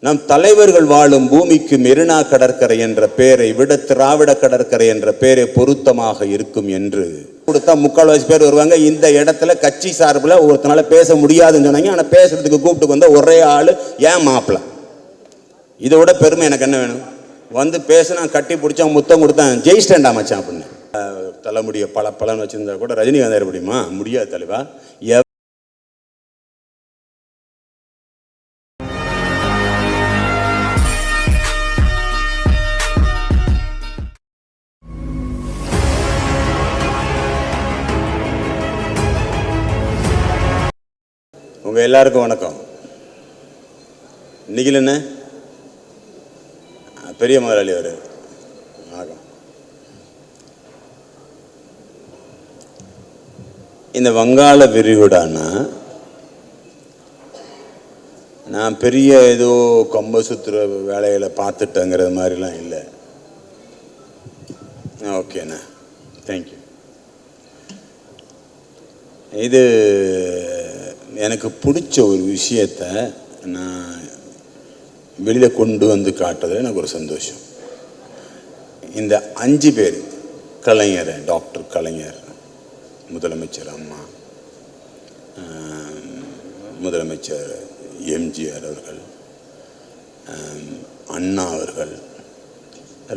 நம் தலைவர்கள் வாழும் பூமிக்கு மெரினா கடற்கரை என்ற பெயரை விட திராவிட கடற்கரை என்ற பெயரை பொருத்தமாக இருக்கும் என்று கொடுத்தா முக்கால்வாசி பேர் வருவாங்க. இந்த இடத்துல கட்சி சார்பில் ஒருத்தனால பேச முடியாதுன்னு சொன்னாங்க. ஆனால் பேசுறதுக்கு கூப்பிட்டு வந்த ஒரே ஆள் ஏன் மாப்பிள்ள. இதை விட பெருமை எனக்கு என்ன வேணும்? வந்து பேச நான் கட்டி பிடிச்சா முத்தம் கொடுத்தேன், ஜெயிஸ்டேண்டா மச்சான் அப்படின்னு. தலைமுடிய பலன்னு வச்சிருந்தா கூட ரஜினிகாந்த் ஏற முடியுமா? முடியாது தலைவா. உங்கள் எல்லாருக்கும் வணக்கம். நிகில் என்ன பெரிய முதலாளி அவர் வணக்கம். இந்த வங்காள விரிகுடான்னா நான் பெரிய ஏதோ கொம்ப சுற்றுற வேலைகளை பார்த்துட்டேங்கிறது மாதிரிலாம் இல்லை. ஓகேண்ணா, தேங்க்யூ. இது எனக்கு பிடிச்ச ஒரு விஷயத்தை நான் வெளியில் கொண்டு வந்து காட்டுறது எனக்கு ஒரு சந்தோஷம். இந்த 5 பேர் கலைஞர், டாக்டர் கலைஞர், முதலமைச்சர் அம்மா, முதலமைச்சர் எம்ஜிஆர் அவர்கள், அண்ணா அவர்கள்,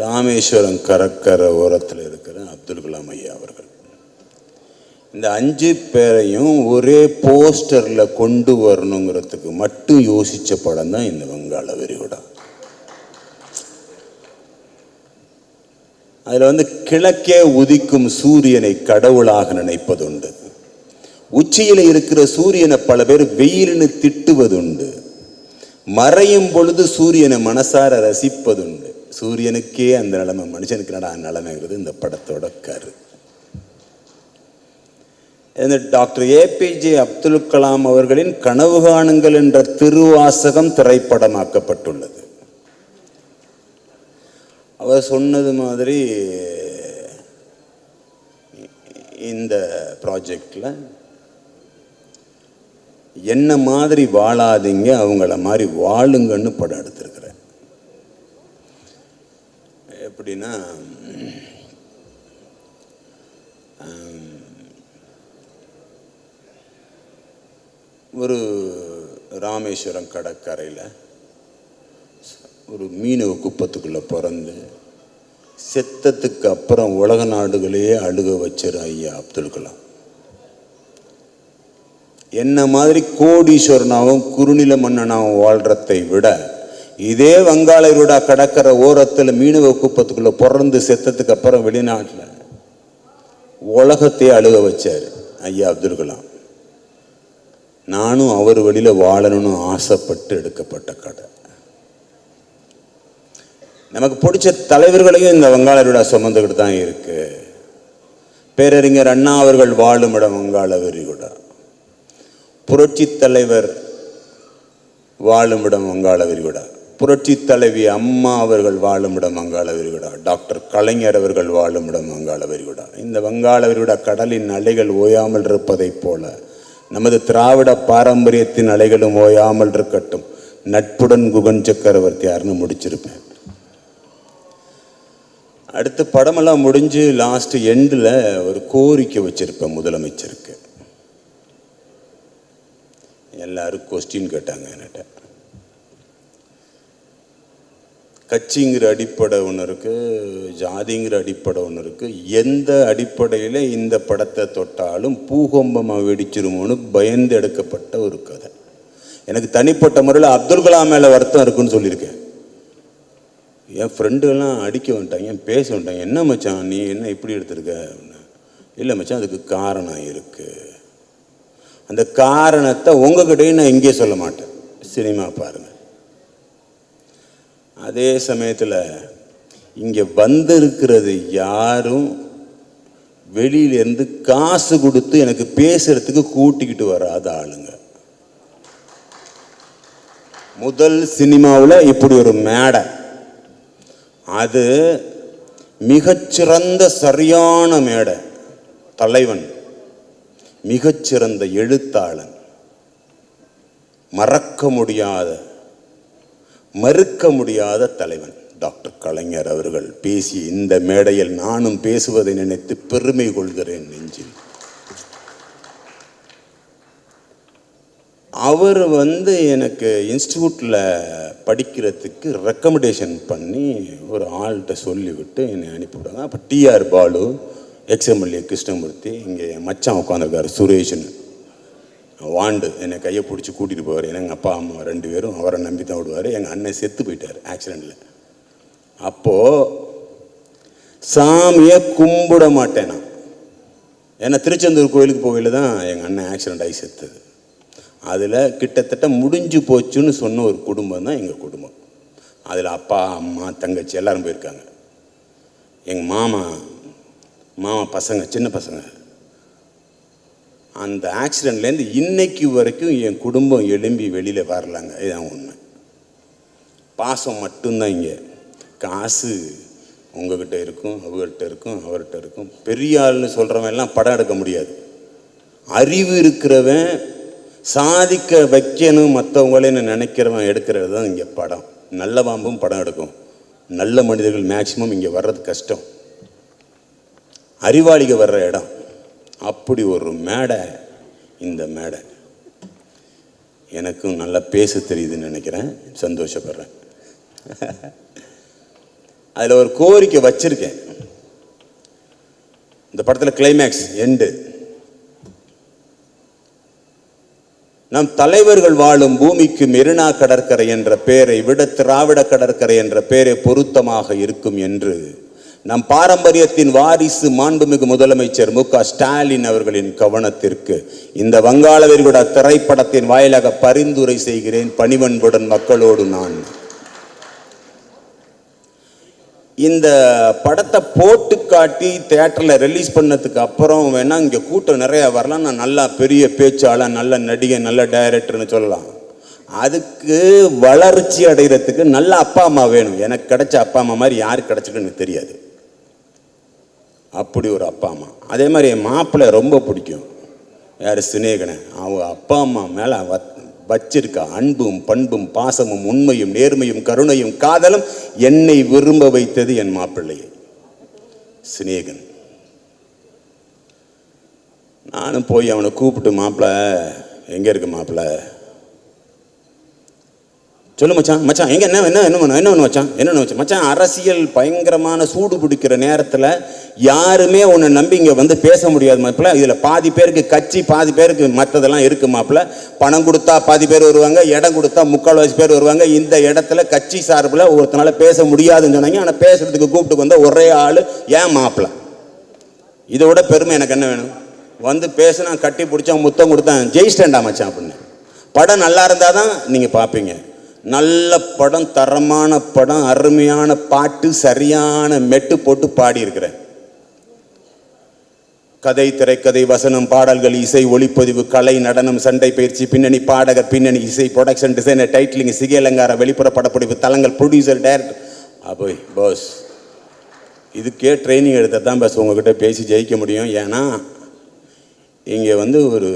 ராமேஸ்வரம் கடற்கரை ஓரத்தில் இருக்கிற அப்துல் கலாம் ஐயா அவர்கள், இந்த 5 பேரையும் ஒரே போஸ்டரில் கொண்டு வரணுங்கிறதுக்கு மட்டும் யோசித்த படம் தான் இந்த வங்காள விரிகுடா. அதில் கிழக்கே உதிக்கும் சூரியனை கடவுளாக நினைப்பதுண்டு. உச்சியில் இருக்கிற சூரியனை பல பேர் வெயில்னு திட்டுவதுண்டு. மறையும் பொழுது சூரியனை மனசார ரசிப்பதுண்டு. சூரியனுக்கே அந்த நிலைமை, மனுஷனுக்கு நட நிலைமைங்கிறது இந்த படத்தோட கரு. டாக்டர் ஏபிஜே அப்துல் கலாம் அவர்களின் கனவு காணுங்கள் என்ற திருவாசகம் திரைப்படமாக்கப்பட்டுள்ளது. அவர் சொன்னது மாதிரி இந்த ப்ராஜெக்டில் என்ன மாதிரி வாழாதீங்க, அவங்கள மாதிரி வாழுங்கன்னு படம் எடுத்திருக்கிறேன். எப்படின்னா, ஒரு ராமேஸ்வரம் கடற்கரையில் ஒரு மீனவ குப்பத்துக்குள்ளே பிறந்து செத்தத்துக்கு அப்புறம் உலக நாடுகளையே அழுக வச்சார் ஐயா அப்துல் கலாம். என்ன மாதிரி கோடீஸ்வரனாகவும் குறுநில மன்னனாகவும் வாழ்றதை விட இதே வங்காள விரிகுடா கடற்கரை ஓரத்தில் மீனவ குப்பத்துக்குள்ளே பிறந்து செத்தத்துக்கு அப்புறம் வெளிநாட்டில் உலகத்தையே அழுக வச்சார் ஐயா அப்துல் கலாம். நானும் அவர் வழியில் வாழணும்னு ஆசைப்பட்டு எடுக்கப்பட்ட கதை. நமக்கு பிடிச்ச தலைவர்களையும் இந்த வங்காள விரிகுடா சுமந்துக்கிட்டு தான் இருக்கு. பேரறிஞர் அண்ணா அவர்கள் வாழும் இடம் வங்காள விரிகுடா. புரட்சி தலைவர் வாழும் இடம் வங்காள விரிகுடா. புரட்சி தலைவி அம்மா அவர்கள் வாழும் இடம் வங்காள விரிகுடா. டாக்டர் கலைஞர் அவர்கள் வாழும் இடம் வங்காள விரிகுடா. இந்த வங்காள விரிகுடா கடலின் அலைகள் ஓயாமல் இருப்பதைப் போல நமது திராவிட பாரம்பரியத்தின் அலைகளும் ஓயாமல் இருக்கட்டும். நட்புடன் குகன் சக்கரவர்த்தியார்னு முடிச்சிருப்பேன். அடுத்த படமெல்லாம் முடிஞ்சு லாஸ்ட் எண்டில் ஒரு கோரிக்கை வச்சிருப்பேன் முதலமைச்சருக்கு. எல்லாரும் கொஸ்டின் கேட்டாங்க என்கிட்ட. கட்சிங்கிற அடிப்படை ஒன்று இருக்குது, ஜாதிங்கிற அடிப்படை ஒன்று இருக்குது. எந்த அடிப்படையில் இந்த படத்தை தொட்டாலும் பூகம்பமாக வெடிச்சிருமோன்னு பயந்து எடுக்கப்பட்ட ஒரு கதை. எனக்கு தனிப்பட்ட முறையில் அப்துல் கலாம் மேலே வருத்தம் இருக்குன்னு சொல்லியிருக்கேன். என் ஃப்ரெண்டுகள்லாம் அடிக்க வந்துட்டாங்க, பேச வந்துட்டாங்க. என்ன மச்சான் நீ என்ன இப்படி எடுத்திருக்க அப்படின்னா, இல்லை மச்சான் அதுக்கு காரணம் இருக்குது. அந்த காரணத்தை உங்ககிட்டையும் நான் இங்கே சொல்ல மாட்டேன், சினிமா பாருங்கள். அதே சமயத்தில் இங்கே வந்திருக்கிறது யாரும் வெளியிலேருந்து காசு கொடுத்து எனக்கு பேசுறதுக்கு கூட்டிக்கிட்டு வராத ஆளுங்க. முதல் சினிமாவில் இப்படி ஒரு மேடை, அது மிகச்சிறந்த சரியான மேடை. தலைவன் மிகச்சிறந்த எழுத்தாளன், மறக்க முடியாத மறுக்க முடியாத தலைவன் டாக்டர் கலைஞர் அவர்கள் பேசி இந்த மேடையில் நானும் பேசுவதை நினைத்து பெருமை கொள்கிறேன் நெஞ்சில். அவர் எனக்கு இன்ஸ்டியூட்டில் படிக்கிறதுக்கு ரெக்கமெண்டேஷன் பண்ணி ஒரு ஆள்கிட்ட சொல்லிவிட்டு என்னை அனுப்பிவிட்டாங்க. அப்போ டிஆர் பாலு, எக்ஸ்எம்எல்ஏ கிருஷ்ணமூர்த்தி, இங்கே மச்சான் உட்காந்துருக்காரு சுரேஷ்னு, வாண்டு என்னை கையை பிடிச்சி கூட்டிகிட்டு போவார். எங்கள் அப்பா அம்மா 2 பேரும் அவரை நம்பி தான் விடுவார். எங்கள் அண்ணன் செத்து போயிட்டார் ஆக்சிடெண்ட்டில். அப்போது சாமியை கும்பிட மாட்டேன் நான். ஏன்னா திருச்செந்தூர் கோயிலுக்கு போகையில் தான் எங்கள் அண்ணன் ஆக்சிடெண்ட் ஆகி செத்துது. அதில் கிட்டத்தட்ட முடிஞ்சு போச்சுன்னு சொன்ன ஒரு குடும்பம் தான் எங்கள் குடும்பம். அதில் அப்பா அம்மா தங்கச்சி எல்லோரும் போயிருக்காங்க. எங்கள் மாமா பசங்க, சின்ன பசங்க. அந்த ஆக்சிடெண்ட்லேருந்து இன்னைக்கு வரைக்கும் என் குடும்பம் எழும்பி வெளியில் வரலாங்க. இதுதான் உண்மை. பாசம் மட்டும்தான் இங்கே. காசு உங்ககிட்ட இருக்கும், அவர்கிட்ட இருக்கும், அவர்கிட்ட இருக்கும். பெரிய ஆள்னு சொல்கிறவன் எல்லாம் படம் எடுக்க முடியாது. அறிவு இருக்கிறவன், சாதிக்க வைக்கணும் மற்றவங்களேன்னு நினைக்கிறவன் எடுக்கிறது தான் இங்கே படம். நல்ல பாம்பும் படம் எடுக்கும். நல்ல மனிதர்கள் மேக்சிமம் இங்கே வர்றது கஷ்டம். அறிவாளிக வர்ற இடம். அப்படி ஒரு மேடை இந்த மேடை. எனக்கும் நல்லா பேச தெரியுதுன்னு நினைக்கிறேன், சந்தோஷப்படுறேன். அதில் ஒரு கோரிக்கை வச்சிருக்கேன். இந்த படத்தில் கிளைமேக்ஸ் எண்டு, நம் தலைவர்கள் வாழும் பூமிக்கு மெரினா கடற்கரை என்ற பெயரை விட திராவிட கடற்கரை என்ற பெயரை பொருத்தமாக இருக்கும் என்று நம் பாரம்பரியத்தின் வாரிசு மாண்புமிகு முதலமைச்சர் மு.க. ஸ்டாலின் அவர்களின் கவனத்திற்கு இந்த வங்காள விரிகுடா திரைப்படத்தின் வாயிலாக பரிந்துரை செய்கிறேன். பணிவன்புடன் மக்களோடு நான். இந்த படத்தை போட்டு காட்டி தியேட்டரில் ரிலீஸ் பண்ணதுக்கு அப்புறம் வேணால் இங்கே கூட்டம் நிறையா வரலாம். நான் நல்லா பெரிய பேச்சாளர், நல்ல நடிகை, நல்ல டைரக்டர்னு சொல்லலாம். அதுக்கு வளர்ச்சி அடைகிறதுக்கு நல்ல அப்பா அம்மா வேணும். எனக்கு கிடைச்ச அப்பா அம்மா மாதிரி யாருக்கு கிடைச்சிருக்குன்னு எனக்கு தெரியாது. அப்படி ஒரு அப்பா அம்மா. அதே மாதிரி என் மாப்பிள்ளை ரொம்ப பிடிக்கும். யார்? சினேகனை. அவங்க அப்பா அம்மா மேலே வச்சிருக்க அன்பும் பண்பும் பாசமும் உண்மையும் நேர்மையும் கருணையும் காதலும் என்னை விரும்ப வைத்தது என் மாப்பிள்ளையை சினேகன். நானும் போய் அவனை கூப்பிட்டு, மாப்பிள்ள எங்கே இருக்கு மாப்பிள்ள, சொல்லு மச்சான், மச்சான் எங்கே, என்ன மச்சான், என்ன மச்சான். அரசியல் பயங்கரமான சூடு பிடிக்கிற நேரத்தில் யாருமே உன்னை நம்பி இங்கே வந்து பேச முடியாது மாப்பிள்ள. இதில் பாதி பேருக்கு கட்சி, பாதி பேருக்கு மற்றதெல்லாம் இருக்குது மாப்பிள்ள. பணம் கொடுத்தா பாதி பேர் வருவாங்க, இடம் கொடுத்தா 3/4 பேர் வருவாங்க. இந்த இடத்துல கட்சி சார்பில் ஒருத்தனால பேச முடியாதுன்னு சொன்னாங்க. ஆனால் பேசுறதுக்கு கூப்பிட்டு வந்த ஒரே ஆள் ஏன் மாப்பிள்ள. இதை விட பெருமை எனக்கு என்ன வேணும்? வந்து பேச நான் கட்டி பிடிச்சா முத்தம் கொடுத்தேன், ஜெயிஸ்டேண்டா மச்சான் அப்படின்னு. படம் நல்லா இருந்தால் தான் நீங்கள் பார்ப்பீங்க. நல்ல படம், தரமான படம், அருமையான பாட்டு, சரியான மெட்டு போட்டு பாடியிருக்கிறேன். கதை, திரைக்கதை, வசனம், பாடல்கள், இசை, ஒளிப்பதிவு, கலை, நடனம், சண்டை பயிற்சி, பின்னணி பாடகர், பின்னணி இசை, ப்ரொடக்ஷன் டிசைனர், டைட்டிலிங், சிகை அலங்கார, வெளிப்புற படப்பிடிப்பு, தளங்கள், ப்ரொடியூசர், டைரக்டர். அப்போய் பாஸ், இதுக்கே ட்ரைனிங் எடுத்தால் தான் பஸ் உங்ககிட்ட பேசி ஜெயிக்க முடியும். ஏன்னா இங்கே ஒரு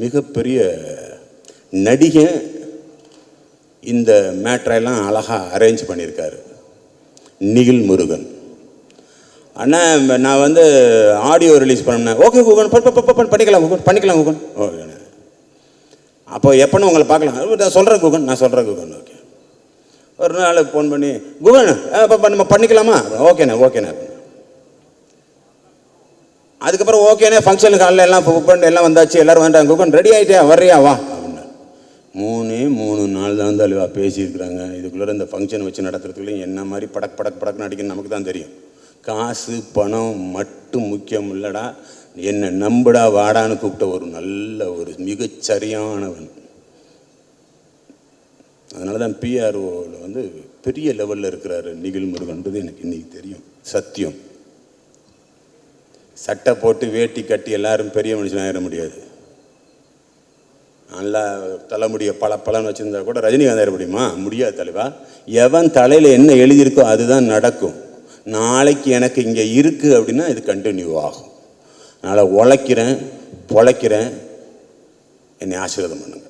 மிகப்பெரிய நடிகை இந்த மேட்ரெல்லாம் அழகாக அரேஞ்ச் பண்ணியிருக்காரு, நிகில் முருகன் அண்ணா. நான் ஆடியோ ரிலீஸ் பண்ணேன். ஓகே கூகன், பண்ணிக்கலாம் கூகன். ஓகே, அப்போ எப்போன்னு உங்களை பார்க்கலாம். நான் சொல்கிறேன் கூகன். ஓகே. ஒரு நாள் ஃபோன் பண்ணி, கூகன் நம்ம பண்ணிக்கலாமா? ஓகேண்ணே. அதுக்கப்புறம் ஓகேண்ணே, ஃபங்க்ஷனுக்கு காலையில் எல்லாம் புக் பண்ணி எல்லாம் வந்தாச்சு, எல்லோரும் வேண்டாம். கூகன் ரெடி ஆகிட்டே, வர்றியா வா. 3 நாள் தான் அழிவா பேசியிருக்கிறாங்க. இதுக்குள்ளே இந்த ஃபங்க்ஷன் வச்சு நடத்துறதுக்குள்ளே என்ன மாதிரி படக்கு நடிக்கணும் நமக்கு தான் தெரியும். காசு பணம் மட்டும் முக்கியம் இல்லைடா, என்னை நம்புடா வாடான்னு கூப்பிட்ட ஒரு மிகச்சரியானவன். அதனால தான் பிஆர்ஓவில் பெரிய லெவலில் இருக்கிறாரு நிகில் முருகன்றது எனக்கு இன்றைக்கி தெரியும். சத்தியம். சட்டை போட்டு வேட்டி கட்டி எல்லாரும் பெரிய மனுஷன் ஆயிட முடியாது. நல்லா தலைமுடியை பலன்னு வச்சுருந்தா கூட ரஜினிகாந்த் ஆயிட முடியுமா? முடியாது தலைவா. எவன் தலையில் என்ன எழுதியிருக்கோ அதுதான் நடக்கும். நாளைக்கு எனக்கு இங்கே இருக்குது அப்படின்னா இது கண்டினியூ ஆகும். அதனால் உழைக்கிறேன், பொழைக்கிறேன், என்னை ஆசீர்வாதம் பண்ணுங்க.